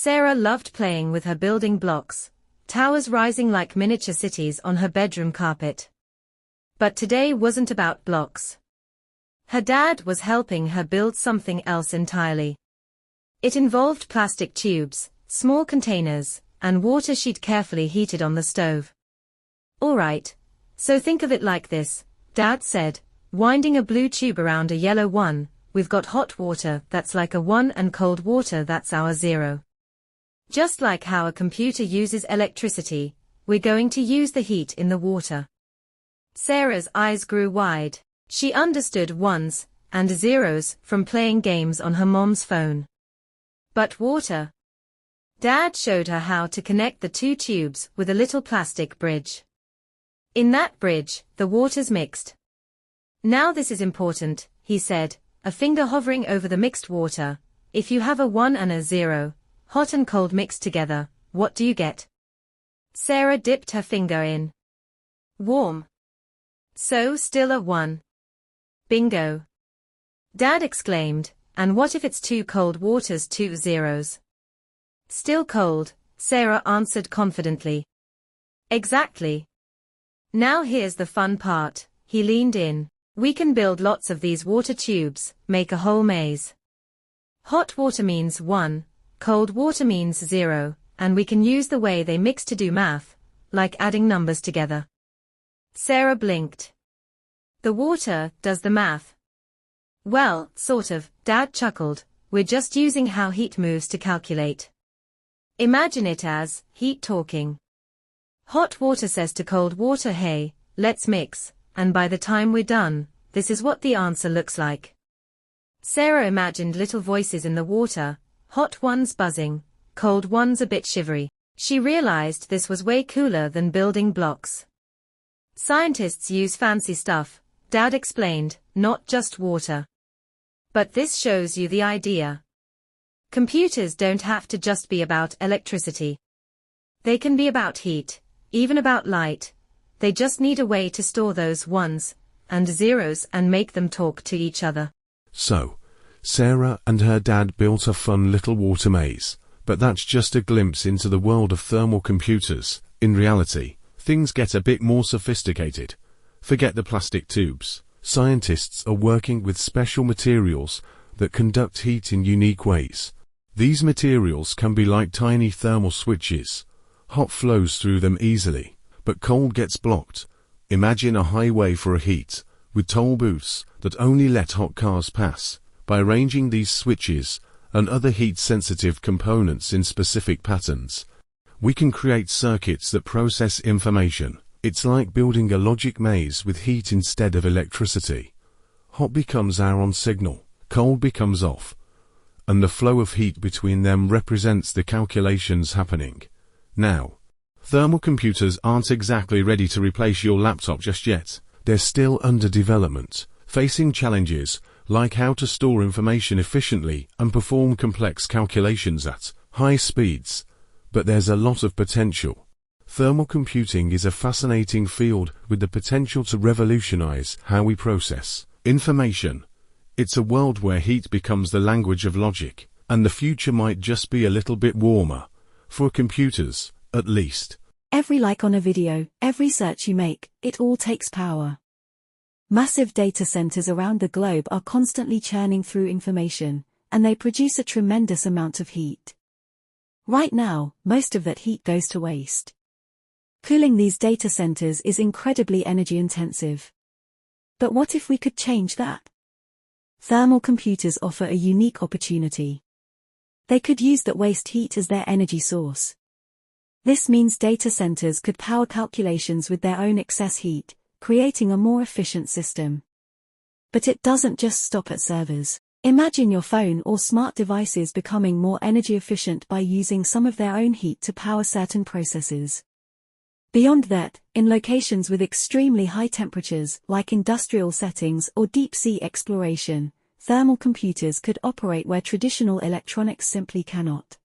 Sarah loved playing with her building blocks, towers rising like miniature cities on her bedroom carpet. But today wasn't about blocks. Her dad was helping her build something else entirely. It involved plastic tubes, small containers, and water she'd carefully heated on the stove. "All right, so think of it like this," Dad said, winding a blue tube around a yellow one. "We've got hot water that's like a 1 and cold water that's our 0. Just like how a computer uses electricity, we're going to use the heat in the water." Sarah's eyes grew wide. She understood ones and zeros from playing games on her mom's phone. But water? Dad showed her how to connect the two tubes with a little plastic bridge. In that bridge, the water's mixed. "Now this is important," he said, a finger hovering over the mixed water. "If you have a 1 and a 0, hot and cold mixed together, what do you get?" Sarah dipped her finger in. "Warm." "So still a 1. "Bingo!" Dad exclaimed, "And what if it's 2 cold waters, 2 zeros?" "Still cold," Sarah answered confidently. "Exactly. Now here's the fun part," he leaned in. "We can build lots of these water tubes, make a whole maze. Hot water means 1, cold water means 0, and we can use the way they mix to do math, like adding numbers together." Sarah blinked. "The water does the math?" "Well, sort of," Dad chuckled. "We're just using how heat moves to calculate. Imagine it as heat talking. Hot water says to cold water, 'Hey, let's mix,' and by the time we're done, this is what the answer looks like." Sarah imagined little voices in the water, hot ones buzzing, cold ones a bit shivery. She realized this was way cooler than building blocks. "Scientists use fancy stuff," Dad explained, "not just water. But this shows you the idea. Computers don't have to just be about electricity. They can be about heat, even about light. They just need a way to store those ones and zeros and make them talk to each other." So, Sarah and her dad built a fun little water maze, but that's just a glimpse into the world of thermal computers. In reality, things get a bit more sophisticated. Forget the plastic tubes. Scientists are working with special materials that conduct heat in unique ways. These materials can be like tiny thermal switches. Hot flows through them easily, but cold gets blocked. Imagine a highway for a heat, with toll booths that only let hot cars pass. By arranging these switches and other heat-sensitive components in specific patterns, we can create circuits that process information. It's like building a logic maze with heat instead of electricity. Hot becomes our on signal, cold becomes off, and the flow of heat between them represents the calculations happening. Now, thermal computers aren't exactly ready to replace your laptop just yet. They're still under development, facing challenges like how to store information efficiently and perform complex calculations at high speeds. But there's a lot of potential. Thermal computing is a fascinating field with the potential to revolutionize how we process information. It's a world where heat becomes the language of logic, and the future might just be a little bit warmer. For computers, at least. Every like on a video, every search you make, it all takes power. Massive data centers around the globe are constantly churning through information, and they produce a tremendous amount of heat. Right now, most of that heat goes to waste. Cooling these data centers is incredibly energy intensive. But what if we could change that? Thermal computers offer a unique opportunity. They could use that waste heat as their energy source. This means data centers could power calculations with their own excess heat, creating a more efficient system. But it doesn't just stop at servers. Imagine your phone or smart devices becoming more energy efficient by using some of their own heat to power certain processes. Beyond that, in locations with extremely high temperatures, like industrial settings or deep-sea exploration, thermal computers could operate where traditional electronics simply cannot.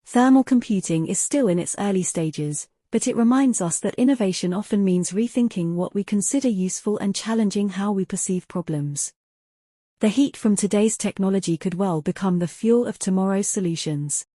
Thermal computing is still in its early stages, but it reminds us that innovation often means rethinking what we consider useful and challenging how we perceive problems. The heat from today's technology could well become the fuel of tomorrow's solutions.